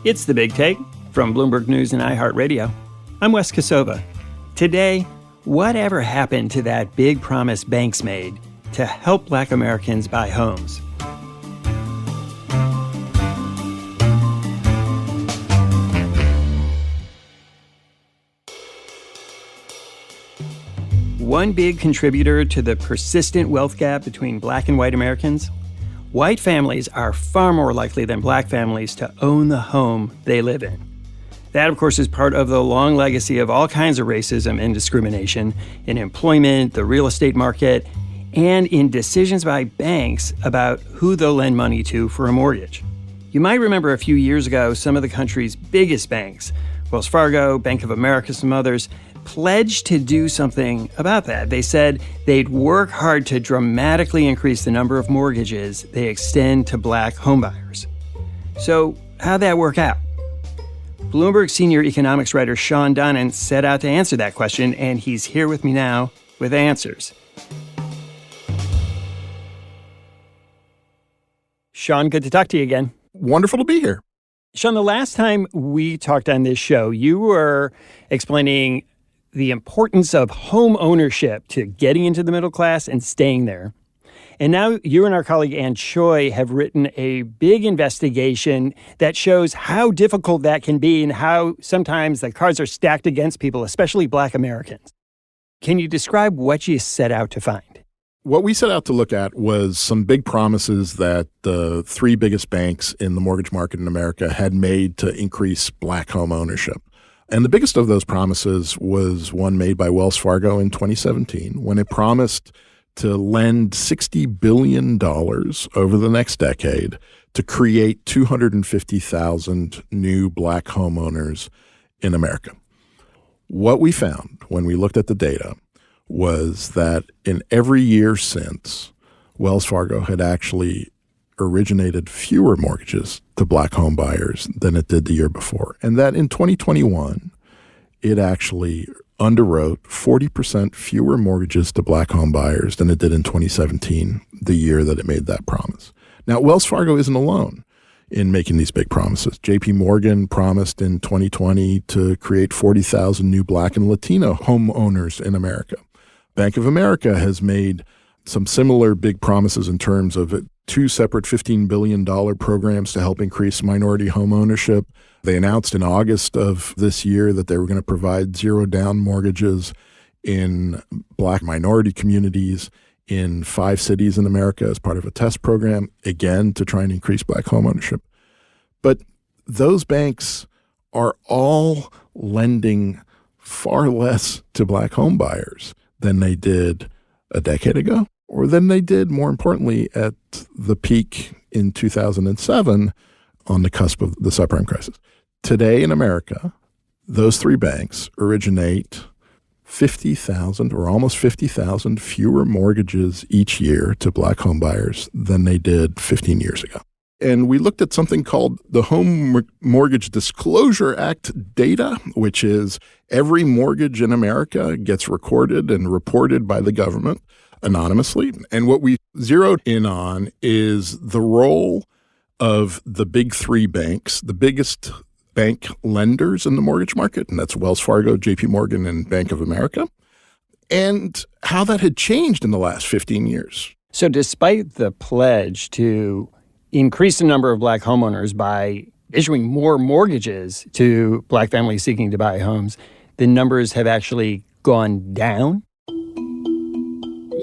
It's the Big Take from Bloomberg News and iHeartRadio. I'm Wes Kosova. Today, whatever happened to that big promise banks made to help Black Americans buy homes? One big contributor to the persistent wealth gap between Black and white Americans: white families are far more likely than Black families to own the home they live in. That, of course, is part of the long legacy of all kinds of racism and discrimination in employment, the real estate market, and in decisions by banks about who they'll lend money to for a mortgage. You might remember a few years ago, some of the country's biggest banks, Wells Fargo, Bank of America, some others, pledged to do something about that. They said they'd work hard to dramatically increase the number of mortgages they extend to Black homebuyers. So how'd that work out? Bloomberg senior economics writer Shawn Donnan set out to answer that question, and he's here with me now with answers. Shawn, good to talk to you again. Wonderful to be here. Shawn, the last time we talked on this show, you were explaining the importance of home ownership to getting into the middle class and staying there. And now you and our colleague Ann Choi have written a big investigation that shows how difficult that can be and how sometimes the cards are stacked against people, especially Black Americans. Can you describe what you set out to find? What we set out to look at was some big promises that the three biggest banks in the mortgage market in America had made to increase Black home ownership. And the biggest of those promises was one made by Wells Fargo in 2017, when it promised to lend $60 billion over the next decade to create 250,000 new Black homeowners in America. What we found when we looked at the data was that in every year since, Wells Fargo had actually originated fewer mortgages to Black home buyers than it did the year before. And that in 2021, it actually underwrote 40% fewer mortgages to Black home buyers than it did in 2017, the year that it made that promise. Now, Wells Fargo isn't alone in making these big promises. JP Morgan promised in 2020 to create 40,000 new Black and Latino homeowners in America. Bank of America has made some similar big promises in terms of two separate $15 billion programs to help increase minority home ownership. They announced in August of this year that they were going to provide zero-down mortgages in Black minority communities in 5 cities in America as part of a test program, again, to try and increase Black home ownership. But those banks are all lending far less to Black home buyers than they did a decade ago, or than they did, more importantly, at the peak in 2007 on the cusp of the subprime crisis. Today in America, those three banks originate 50,000 or almost 50,000 fewer mortgages each year to Black home buyers than they did 15 years ago. And we looked at something called the Home Mortgage Disclosure Act data, which is every mortgage in America gets recorded and reported by the government anonymously. And what we zeroed in on is the role of the big three banks, the biggest bank lenders in the mortgage market, and that's Wells Fargo, JP Morgan, and Bank of America, and how that had changed in the last 15 years. So despite the pledge to increase the number of Black homeowners by issuing more mortgages to Black families seeking to buy homes, the numbers have actually gone down?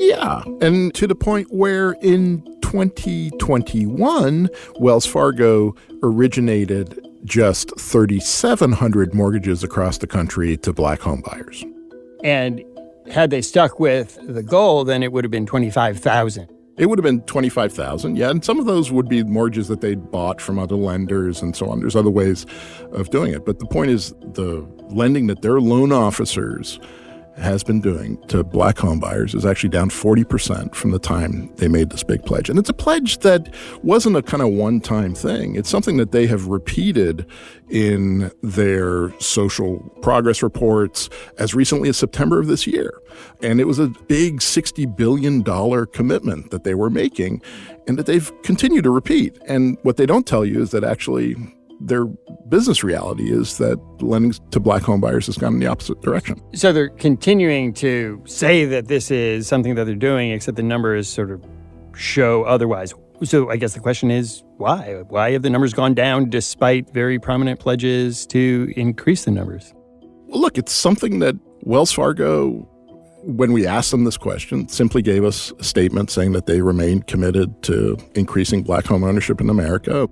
Yeah, and to the point where in 2021, Wells Fargo originated just 3,700 mortgages across the country to Black home buyers. And had they stuck with the goal, then it would have been 25,000. It would have been 25,000, yeah, and some of those would be mortgages that they'd bought from other lenders and so on. There's other ways of doing it. But the point is the lending that their loan officers has been doing to Black home buyers is actually down 40% from the time they made this big pledge. And it's a pledge that wasn't a kind of one-time thing. It's something that they have repeated in their social progress reports as recently as September of this year. And it was a big $60 billion commitment that they were making and that they've continued to repeat. And what they don't tell you is that actually their business reality is that lending to black home buyers has gone in the opposite direction. So they're continuing to say that this is something that they're doing, except the numbers sort of show otherwise. So I guess the question is, why? Why have the numbers gone down despite very prominent pledges to increase the numbers? Well, look, it's something that Wells Fargo, when we asked them this question, simply gave us a statement saying that they remain committed to increasing black home ownership in America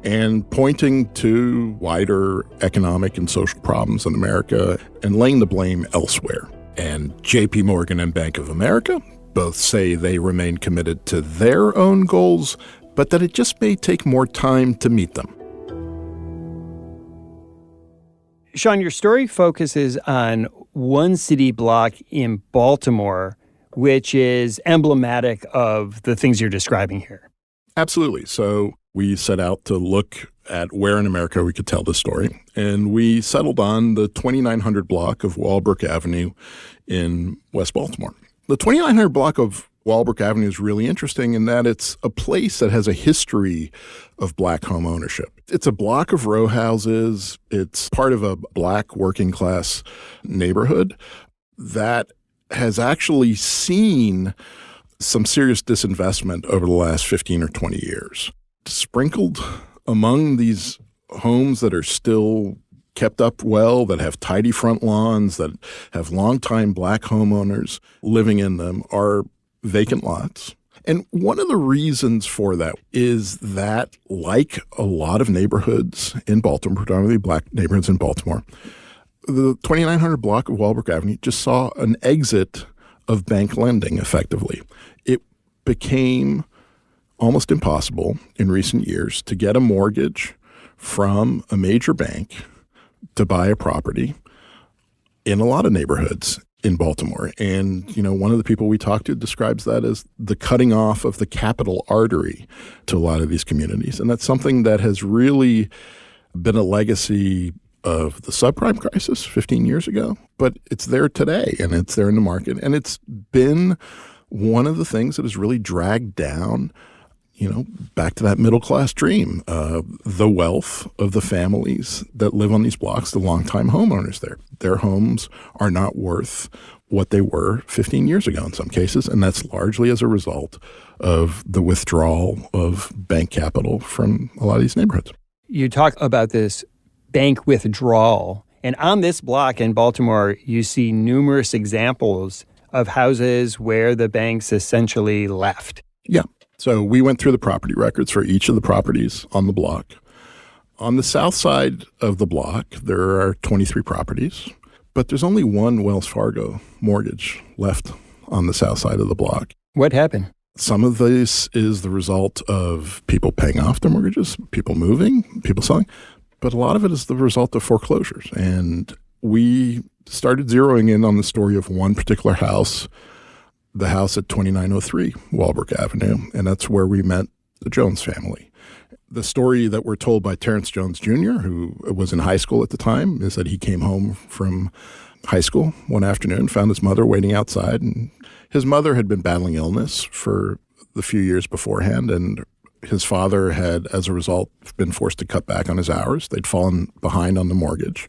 and pointing to wider economic and social problems in America and laying the blame elsewhere. And JP Morgan and Bank of America both say they remain committed to their own goals, but that it just may take more time to meet them. Shawn, your story focuses on one city block in Baltimore, which is emblematic of the things you're describing here. Absolutely. So we set out to look at where in America we could tell this story, and we settled on the 2900 block of Walbrook Avenue in West Baltimore. The 2900 block of Walbrook Avenue is really interesting in that it's a place that has a history of black home ownership. It's a block of row houses. It's part of a black working class neighborhood that has actually seen some serious disinvestment over the last 15 or 20 years. Sprinkled among these homes that are still kept up well, that have tidy front lawns, that have longtime black homeowners living in them, are vacant lots. And one of the reasons for that is that, like a lot of neighborhoods in Baltimore, predominantly black neighborhoods in Baltimore, the 2900 block of Walbrook Avenue just saw an exit of bank lending effectively. It became almost impossible in recent years to get a mortgage from a major bank to buy a property in a lot of neighborhoods in Baltimore. And, one of the people we talked to describes that as the cutting off of the capital artery to a lot of these communities. And that's something that has really been a legacy of the subprime crisis 15 years ago. But it's there today, and it's there in the market. And it's been one of the things that has really dragged down back to that middle-class dream, the wealth of the families that live on these blocks, the longtime homeowners there. Their homes are not worth what they were 15 years ago in some cases, and that's largely as a result of the withdrawal of bank capital from a lot of these neighborhoods. You talk about this bank withdrawal, and on this block in Baltimore, you see numerous examples of houses where the banks essentially left. Yeah. So we went through the property records for each of the properties on the block. On the south side of the block, there are 23 properties, but there's only one Wells Fargo mortgage left on the south side of the block. What happened? Some of this is the result of people paying off their mortgages, people moving, people selling, but a lot of it is the result of foreclosures. And we started zeroing in on the story of one particular house, the house at 2903 Walbrook Avenue, and that's where we met the Jones family. The story that we're told by Terrence Jones Jr., who was in high school at the time, is that he came home from high school one afternoon, found his mother waiting outside, and his mother had been battling illness for the few years beforehand, and his father had, as a result, been forced to cut back on his hours. They'd fallen behind on the mortgage.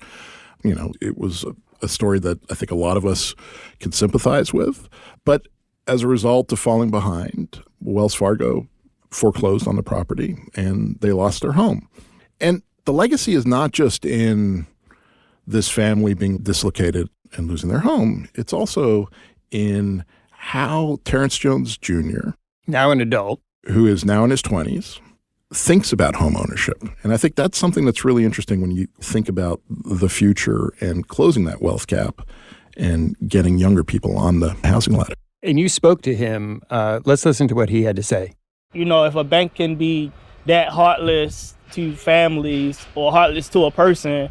It was a story that I think a lot of us can sympathize with. But as a result of falling behind, Wells Fargo foreclosed on the property and they lost their home. And the legacy is not just in this family being dislocated and losing their home. It's also in how Terrence Jones Jr., now an adult, who is now in his 20s, thinks about home ownership. And I think that's something that's really interesting when you think about the future and closing that wealth gap and getting younger people on the housing ladder. And you spoke to him. Let's listen to what he had to say. If a bank can be that heartless to families or heartless to a person,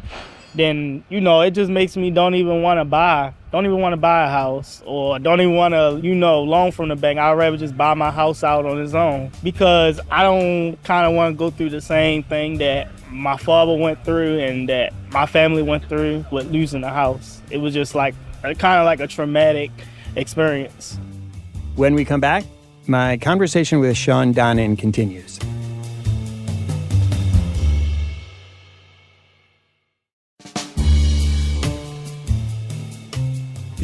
then, it just makes me don't even want to buy a house, or don't even want to, loan from the bank. I'd rather just buy my house out on its own, because I don't kind of want to go through the same thing that my father went through and that my family went through with losing a house. It was just kind of like a traumatic experience. When we come back, my conversation with Shawn Donnan continues.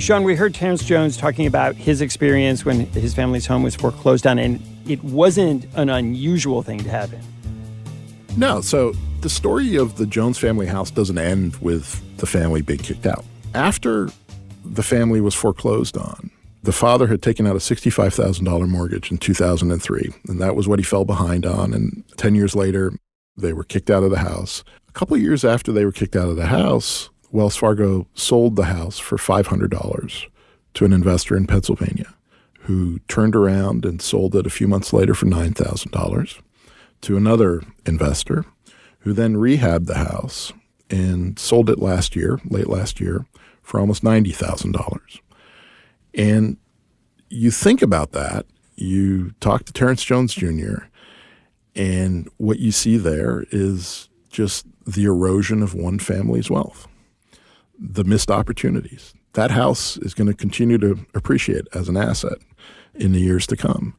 Shawn, we heard Terrence Jones talking about his experience when his family's home was foreclosed on, and it wasn't an unusual thing to happen. No, so the story of the Jones family house doesn't end with the family being kicked out. After the family was foreclosed on, the father had taken out a $65,000 mortgage in 2003, and that was what he fell behind on. And 10 years later, they were kicked out of the house. A couple of years after they were kicked out of the house, Wells Fargo sold the house for $500 to an investor in Pennsylvania who turned around and sold it a few months later for $9,000 to another investor who then rehabbed the house and sold it late last year, for almost $90,000. And you think about that, you talk to Terrence Jones Jr., and what you see there is just the erosion of one family's wealth, the missed opportunities. That house is going to continue to appreciate as an asset in the years to come.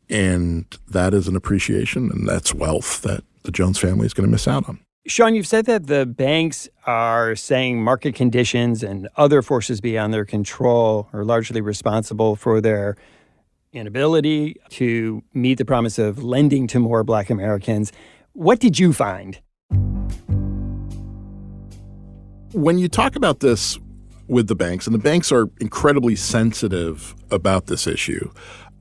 And that is an appreciation, and that's wealth that the Jones family is going to miss out on. Shawn, you've said that the banks are saying market conditions and other forces beyond their control are largely responsible for their inability to meet the promise of lending to more Black Americans. What did you find? When you talk about this with the banks, and the banks are incredibly sensitive about this issue,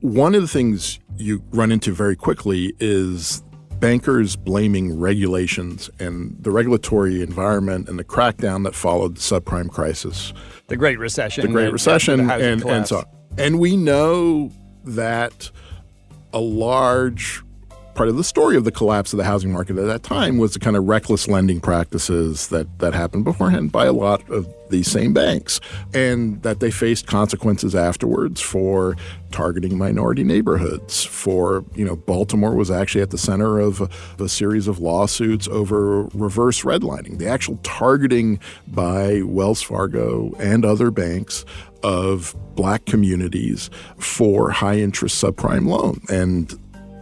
one of the things you run into very quickly is bankers blaming regulations and the regulatory environment and the crackdown that followed the subprime crisis. The Great Recession. And so on. And we know that a large part of the story of the collapse of the housing market at that time was the kind of reckless lending practices that happened beforehand by a lot of these same banks, and that they faced consequences afterwards for targeting minority neighborhoods. Baltimore was actually at the center of a series of lawsuits over reverse redlining, the actual targeting by Wells Fargo and other banks of Black communities for high-interest subprime loan. And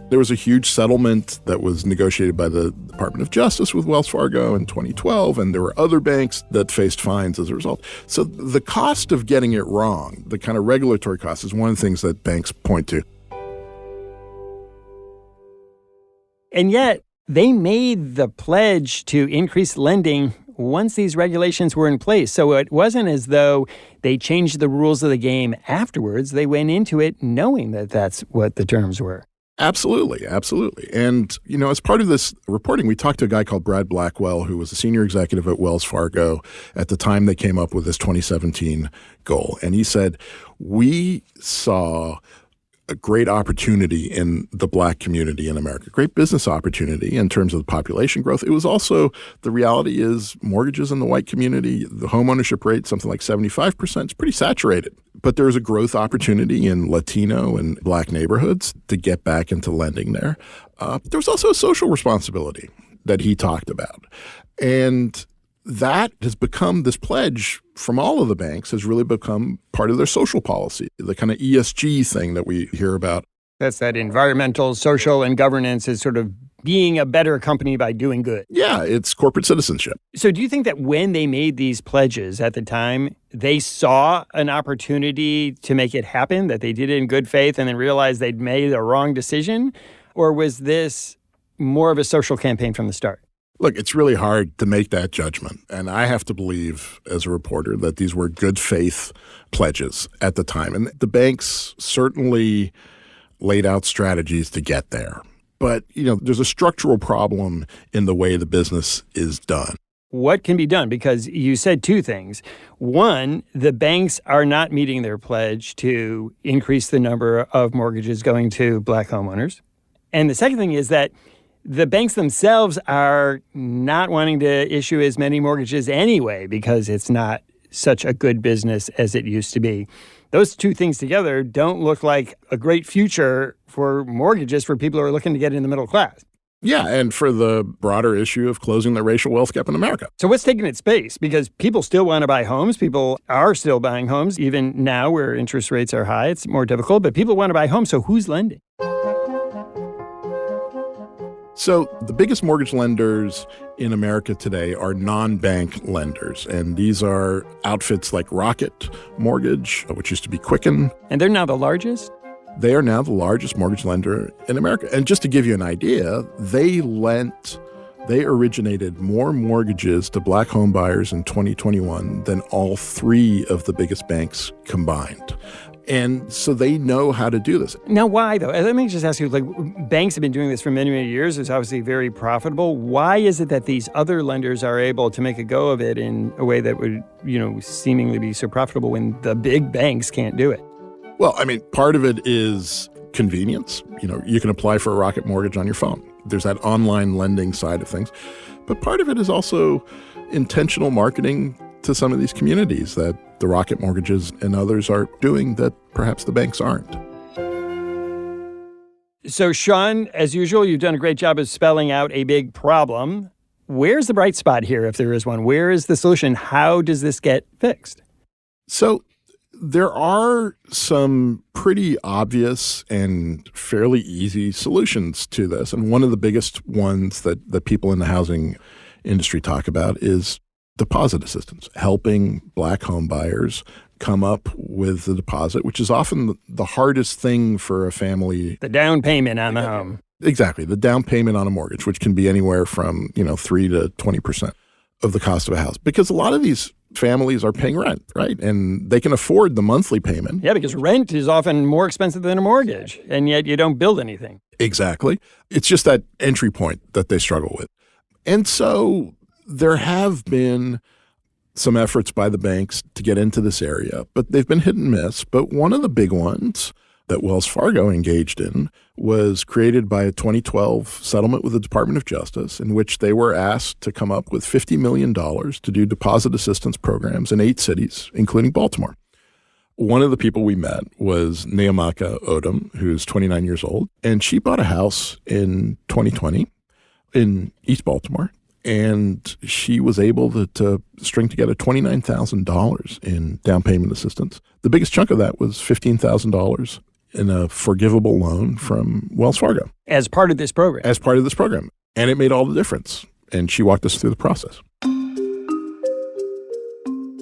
there was a huge settlement that was negotiated by the Department of Justice with Wells Fargo in 2012, and there were other banks that faced fines as a result. So the cost of getting it wrong, the kind of regulatory cost, is one of the things that banks point to. And yet, they made the pledge to increase lending once these regulations were in place. So it wasn't as though they changed the rules of the game afterwards. They went into it knowing that that's what the terms were. Absolutely. And, as part of this reporting, we talked to a guy called Brad Blackwell, who was a senior executive at Wells Fargo at the time they came up with this 2017 goal. And he said, we saw a great opportunity in the Black community in America, great business opportunity in terms of the population growth. It was also, the reality is, mortgages in the white community, the home ownership rate, something like 75%, is pretty saturated. But there's a growth opportunity in Latino and Black neighborhoods to get back into lending there. There was also a social responsibility that he talked about. And that has become, this pledge from all of the banks has really become part of their social policy, the kind of ESG thing that we hear about. That's that environmental, social, and governance is sort of being a better company by doing good. Yeah, it's corporate citizenship. So do you think that when they made these pledges at the time, they saw an opportunity to make it happen, that they did it in good faith and then realized they'd made a wrong decision? Or was this more of a social campaign from the start? Look, it's really hard to make that judgment. And I have to believe, as a reporter, that these were good faith pledges at the time. And the banks certainly laid out strategies to get there. But, there's a structural problem in the way the business is done. What can be done? Because you said two things. One, the banks are not meeting their pledge to increase the number of mortgages going to Black homeowners. And the second thing is that the banks themselves are not wanting to issue as many mortgages anyway because it's not such a good business as it used to be. Those two things together don't look like a great future for mortgages for people who are looking to get in the middle class. Yeah, and for the broader issue of closing the racial wealth gap in America. So what's taking its space? Because people still want to buy homes. People are still buying homes. Even now where interest rates are high, it's more difficult. But people want to buy homes. So who's lending? So the biggest mortgage lenders in America today are non-bank lenders, and these are outfits like Rocket Mortgage, which used to be Quicken. And they're now the largest? They are now the largest mortgage lender in America. And just to give you an idea, they originated more mortgages to black home buyers in 2021 than all three of the biggest banks combined. And so they know how to do this. Now, why, though? Let me just ask you, banks have been doing this for many, many years. It's obviously very profitable. Why is it that these other lenders are able to make a go of it in a way that would, seemingly be so profitable when the big banks can't do it? Well, part of it is convenience. You can apply for a Rocket Mortgage on your phone. There's that online lending side of things. But part of it is also intentional marketing to some of these communities that the Rocket Mortgages and others are doing that perhaps the banks aren't. So, Shawn, as usual, you've done a great job of spelling out a big problem. Where's the bright spot here, if there is one? Where is the solution? How does this get fixed? So there are some pretty obvious and fairly easy solutions to this. And one of the biggest ones that people in the housing industry talk about is deposit assistance, helping black home buyers come up with the deposit, which is often the hardest thing for a family. The down payment on the home. Exactly. The down payment on a mortgage, which can be anywhere from, 3 to 20% of the cost of a house. Because a lot of these families are paying rent, right? And they can afford the monthly payment. Yeah, because rent is often more expensive than a mortgage, and yet you don't build anything. Exactly. It's just that entry point that they struggle with. And so there have been some efforts by the banks to get into this area, but they've been hit and miss. But one of the big ones that Wells Fargo engaged in was created by a 2012 settlement with the Department of Justice, in which they were asked to come up with $50 million to do deposit assistance programs in 8 cities, including Baltimore. One of the people we met was Neamaka Odom, who's 29 years old, and she bought a house in 2020 in East Baltimore. And she was able to string together $29,000 in down payment assistance. The biggest chunk of that was $15,000 in a forgivable loan from Wells Fargo. As part of this program. As part of this program. And it made all the difference. And she walked us through the process.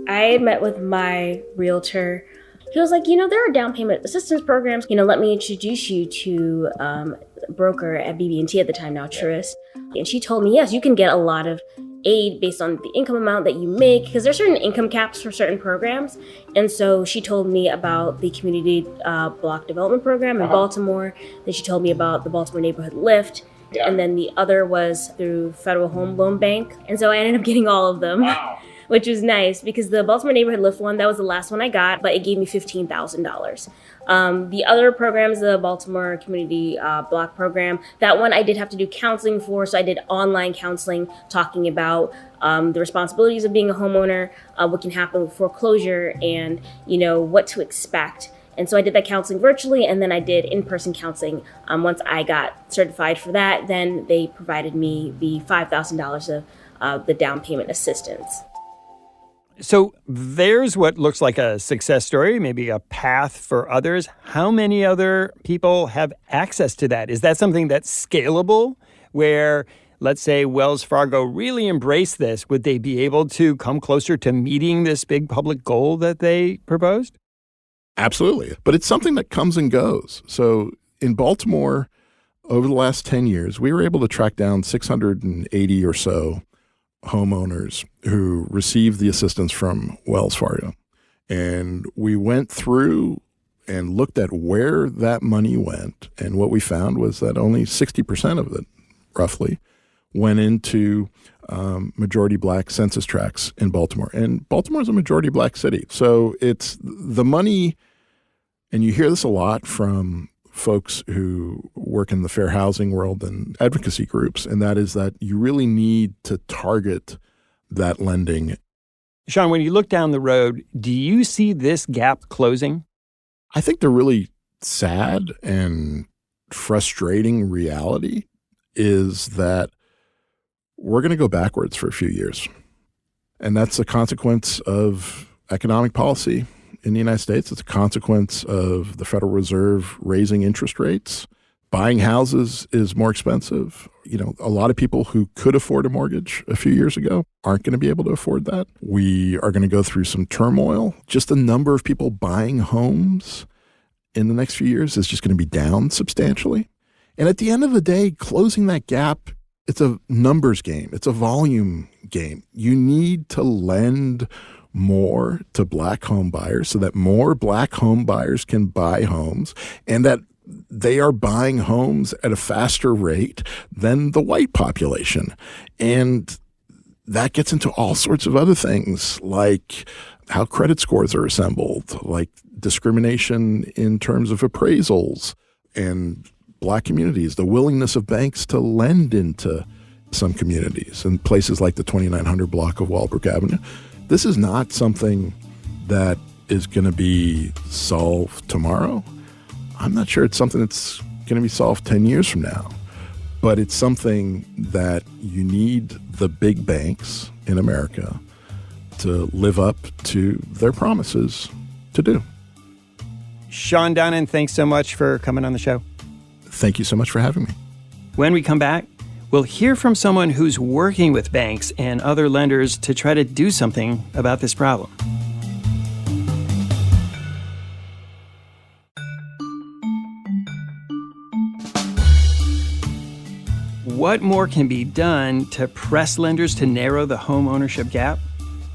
I met with my realtor. He was like, there are down payment assistance programs. Let me introduce you to a broker at BB&T at the time, now Truist. And she told me, yes, you can get a lot of aid based on the income amount that you make, because there's certain income caps for certain programs. And so she told me about the community block development program in Baltimore. Then she told me about the Baltimore Neighborhood Lift. Yeah. And then the other was through Federal Home Loan Bank. And so I ended up getting all of them. Wow. Which was nice because the Baltimore Neighborhood Lift one, that was the last one I got, but it gave me $15,000. The other programs, the Baltimore Community Block Program, that one I did have to do counseling for. So I did online counseling talking about the responsibilities of being a homeowner, what can happen with foreclosure, and, what to expect. And so I did that counseling virtually, and then I did in-person counseling. Once I got certified for that, then they provided me the $5,000 of the down payment assistance. So there's what looks like a success story, maybe a path for others. How many other people have access to that? Is that something that's scalable where, let's say, Wells Fargo really embraced this? Would they be able to come closer to meeting this big public goal that they proposed? Absolutely. But it's something that comes and goes. So in Baltimore, over the last 10 years, we were able to track down 680 or so homeowners who received the assistance from Wells Fargo. And we went through and looked at where that money went. And what we found was that only 60% of it, roughly, went into majority black census tracts in Baltimore. And Baltimore is a majority black city. So it's the money, and you hear this a lot from folks who work in the fair housing world and advocacy groups, and that is that you really need to target that lending. Shawn, when you look down the road, do you see this gap closing? I think the really sad and frustrating reality is that we're going to go backwards for a few years. And that's a consequence of economic policy in the United States. It's a consequence of the Federal Reserve raising interest rates. Buying houses is more expensive. A lot of people who could afford a mortgage a few years ago aren't going to be able to afford that. We are going to go through some turmoil. Just the number of people buying homes in the next few years is just going to be down substantially. And at the end of the day, closing that gap, it's a numbers game. It's a volume game. You need to lend more to Black home buyers so that more Black home buyers can buy homes, and that they are buying homes at a faster rate than the white population. And that gets into all sorts of other things, like how credit scores are assembled, like discrimination in terms of appraisals, and Black communities, the willingness of banks to lend into some communities and places like the 2900 block of Walbrook Avenue. This is not something that is going to be solved tomorrow. I'm not sure it's something that's going to be solved 10 years from now, but it's something that you need the big banks in America to live up to their promises to do. Shawn Donnan, thanks so much for coming on the show. Thank you so much for having me. When we come back, we'll hear from someone who's working with banks and other lenders to try to do something about this problem. What more can be done to press lenders to narrow the home ownership gap?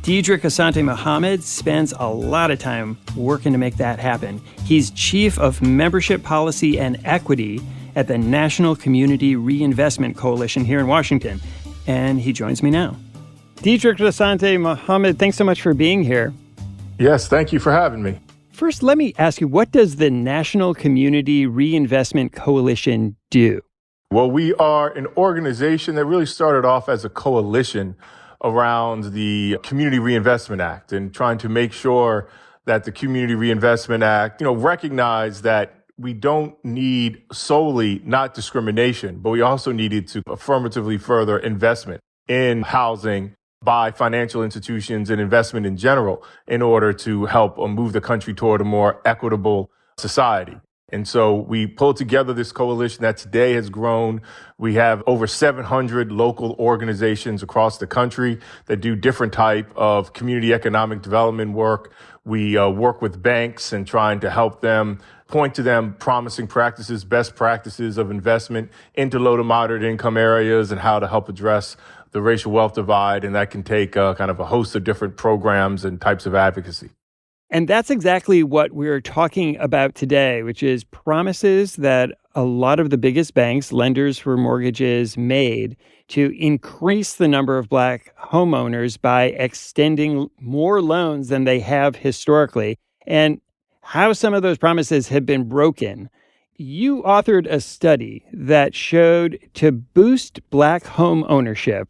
Dedrick Asante-Muhammad spends a lot of time working to make that happen. He's Chief of Membership Policy and Equity at the National Community Reinvestment Coalition here in Washington, and he joins me now. Dedrick Asante-Muhammad, thanks so much for being here. Yes, thank you for having me. First, let me ask you, what does the National Community Reinvestment Coalition do? Well, we are an organization that really started off as a coalition around the Community Reinvestment Act and trying to make sure that the Community Reinvestment Act, recognized that we don't need solely not discrimination, but we also needed to affirmatively further investment in housing by financial institutions and investment in general in order to help move the country toward a more equitable society. And so we pulled together this coalition that today has grown. We have over 700 local organizations across the country that do different type of community economic development work. We work with banks and trying to help them, point to them promising practices, best practices of investment into low to moderate income areas and how to help address the racial wealth divide. And that can take kind of a host of different programs and types of advocacy. And that's exactly what we're talking about today, which is promises that a lot of the biggest banks, lenders for mortgages, made to increase the number of Black homeowners by extending more loans than they have historically, and how some of those promises have been broken. You authored a study that showed to boost Black home ownership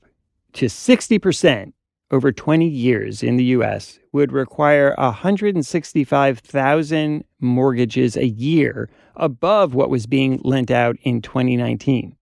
to 60% over 20 years in the U.S. would require 165,000 mortgages a year above what was being lent out in 2019.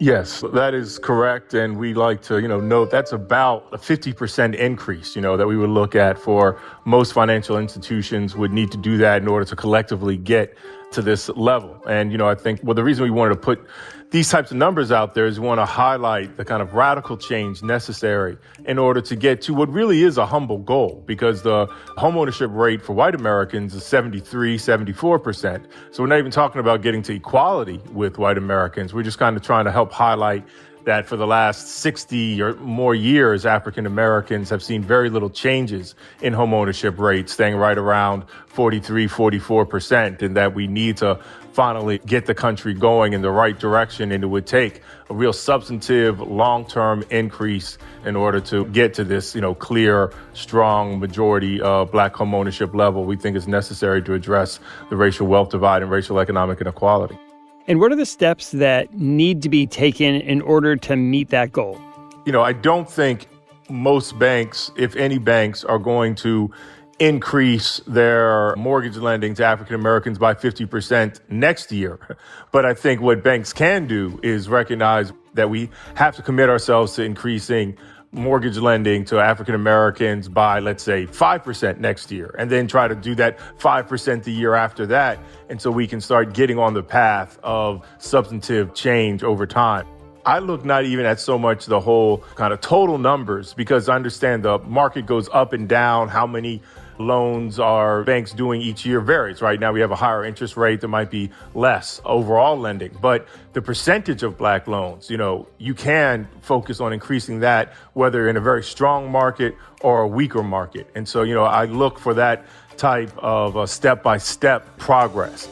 Yes, that is correct. And we like to, note that's about a 50% increase, that we would look at for most financial institutions would need to do that in order to collectively get to this level. And, I think, the reason we wanted to put these types of numbers out there is we want to highlight the kind of radical change necessary in order to get to what really is a humble goal, because the homeownership rate for white Americans is 74%. So we're not even talking about getting to equality with white Americans. We're just kind of trying to help highlight that for the last 60 or more years, African Americans have seen very little changes in homeownership rates, staying right around 44%, and that we need to finally get the country going in the right direction. And it would take a real substantive long-term increase in order to get to this, clear, strong majority Black homeownership level we think is necessary to address the racial wealth divide and racial economic inequality. And what are the steps that need to be taken in order to meet that goal? I don't think most banks, if any banks, are going to increase their mortgage lending to African Americans by 50% next year. But I think what banks can do is recognize that we have to commit ourselves to increasing mortgage lending to African Americans by, let's say, 5% next year, and then try to do that 5% the year after that. And so we can start getting on the path of substantive change over time. I look not even at so much the whole kind of total numbers, because I understand the market goes up and down. How many loans are banks doing each year varies. Right now we have a higher interest rate. There might be less overall lending, but the percentage of black loans, you can focus on increasing that, whether in a very strong market or a weaker market. And so, I look for that type of step-by-step progress.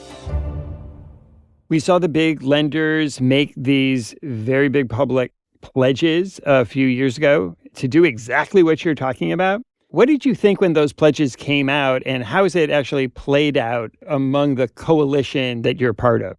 We saw the big lenders make these very big public pledges a few years ago to do exactly what you're talking about. What did you think when those pledges came out, and how has it actually played out among the coalition that you're part of?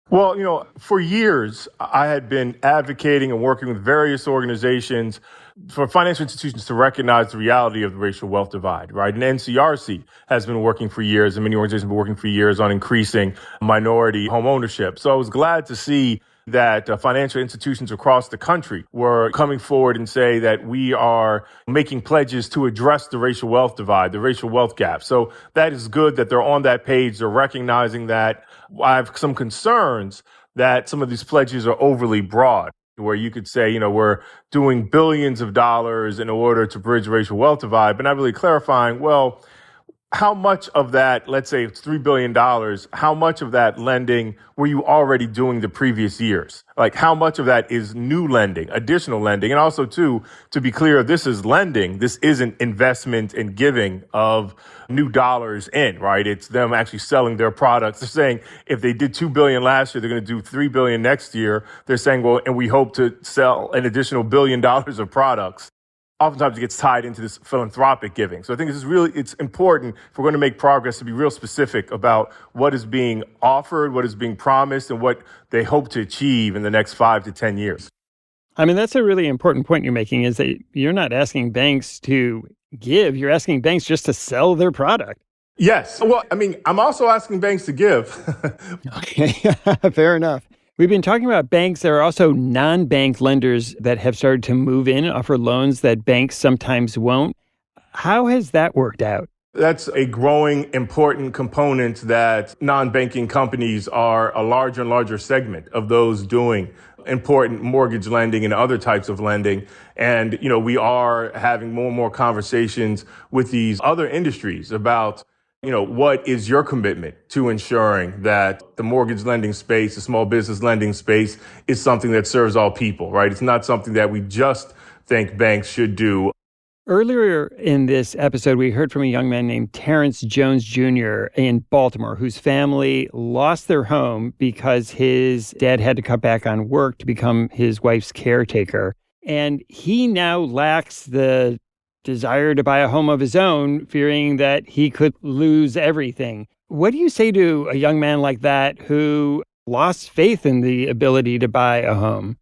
Well, for years, I had been advocating and working with various organizations for financial institutions to recognize the reality of the racial wealth divide, right? And NCRC has been working for years, and many organizations have been working for years on increasing minority home ownership. So I was glad to see that financial institutions across the country were coming forward and say that we are making pledges to address the racial wealth divide, the racial wealth gap. So that is good that they're on that page. They're recognizing that. I have some concerns that some of these pledges are overly broad, where you could say, we're doing billions of dollars in order to bridge racial wealth divide, but not really clarifying, well, how much of that, let's say it's $3 billion, how much of that lending were you already doing the previous years? Like, how much of that is new lending, additional lending? And also, too, to be clear, this is lending. This isn't investment and giving of new dollars in, right? It's them actually selling their products. They're saying if they did $2 billion last year, they're going to do $3 billion next year. They're saying, well, and we hope to sell an additional $1 billion of products. Oftentimes it gets tied into this philanthropic giving. So I think it's important, if we're going to make progress, to be real specific about what is being offered, what is being promised, and what they hope to achieve in the next 5 to 10 years. I mean, that's a really important point you're making, is that you're not asking banks to give, you're asking banks just to sell their product. Yes. Well, I'm also asking banks to give. Okay, fair enough. We've been talking about banks. There are also non-bank lenders that have started to move in, offer loans that banks sometimes won't. How has that worked out? That's a growing important component, that non-banking companies are a larger and larger segment of those doing important mortgage lending and other types of lending. And, we are having more and more conversations with these other industries about what is your commitment to ensuring that the mortgage lending space, the small business lending space, is something that serves all people, right? It's not something that we just think banks should do. Earlier in this episode, we heard from a young man named Terrence Jones Jr. in Baltimore, whose family lost their home because his dad had to cut back on work to become his wife's caretaker. And he now lacks the desire to buy a home of his own, fearing that he could lose everything. What do you say to a young man like that who lost faith in the ability to buy a home?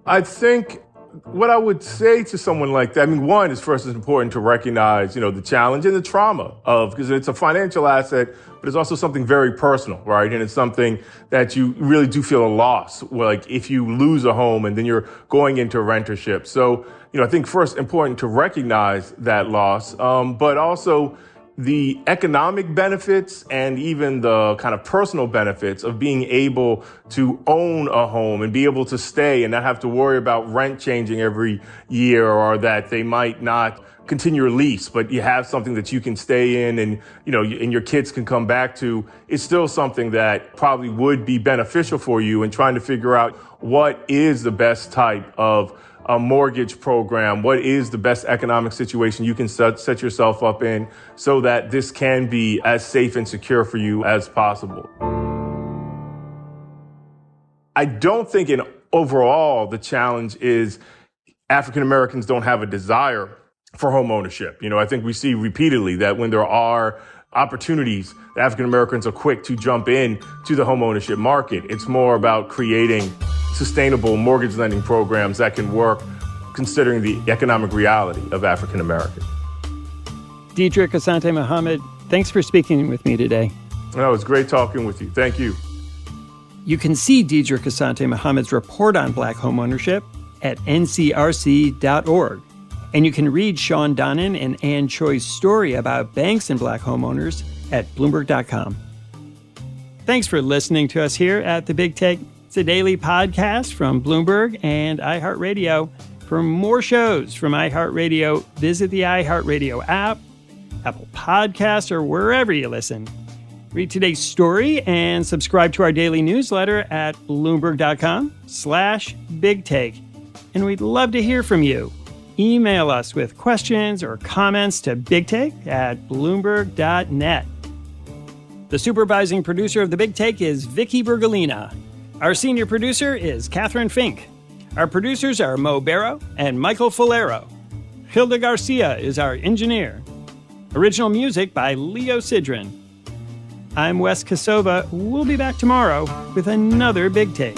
I think what I would say to someone like that, one is, first, it's important to recognize, the challenge and the trauma because it's a financial asset, but it's also something very personal, right? And it's something that you really do feel a loss, like if you lose a home and then you're going into rentership. So, I think first important to recognize that loss, but also the economic benefits and even the kind of personal benefits of being able to own a home and be able to stay and not have to worry about rent changing every year, or that they might not continue your lease, but you have something that you can stay in and, and your kids can come back to. It's still something that probably would be beneficial for you in trying to figure out what is the best type of a mortgage program, what is the best economic situation you can set yourself up in so that this can be as safe and secure for you as possible. I don't think overall the challenge is African Americans don't have a desire for home ownership. I think we see repeatedly that when there are opportunities, African Americans are quick to jump in to the home ownership market. It's more about creating sustainable mortgage lending programs that can work considering the economic reality of African Americans. Dedrick Asante-Muhammad, thanks for speaking with me today. It was great talking with you. Thank you. You can see Dedrick Asante-Muhammad's report on Black homeownership at ncrc.org. And you can read Shawn Donnan and Ann Choi's story about banks and Black homeowners at Bloomberg.com. Thanks for listening to us here at The Big Take. It's a daily podcast from Bloomberg and iHeartRadio. For more shows from iHeartRadio, visit the iHeartRadio app, Apple Podcasts, or wherever you listen. Read today's story and subscribe to our daily newsletter at Bloomberg.com/bigtake. And we'd love to hear from you. Email us with questions or comments to bigtake@bloomberg.net. The supervising producer of The Big Take is Vicky Bergalina. Our senior producer is Catherine Fink. Our producers are Mo Barrow and Michael Falero. Hilda Garcia is our engineer. Original music by Leo Sidran. I'm Wes Kosova. We'll be back tomorrow with another Big Take.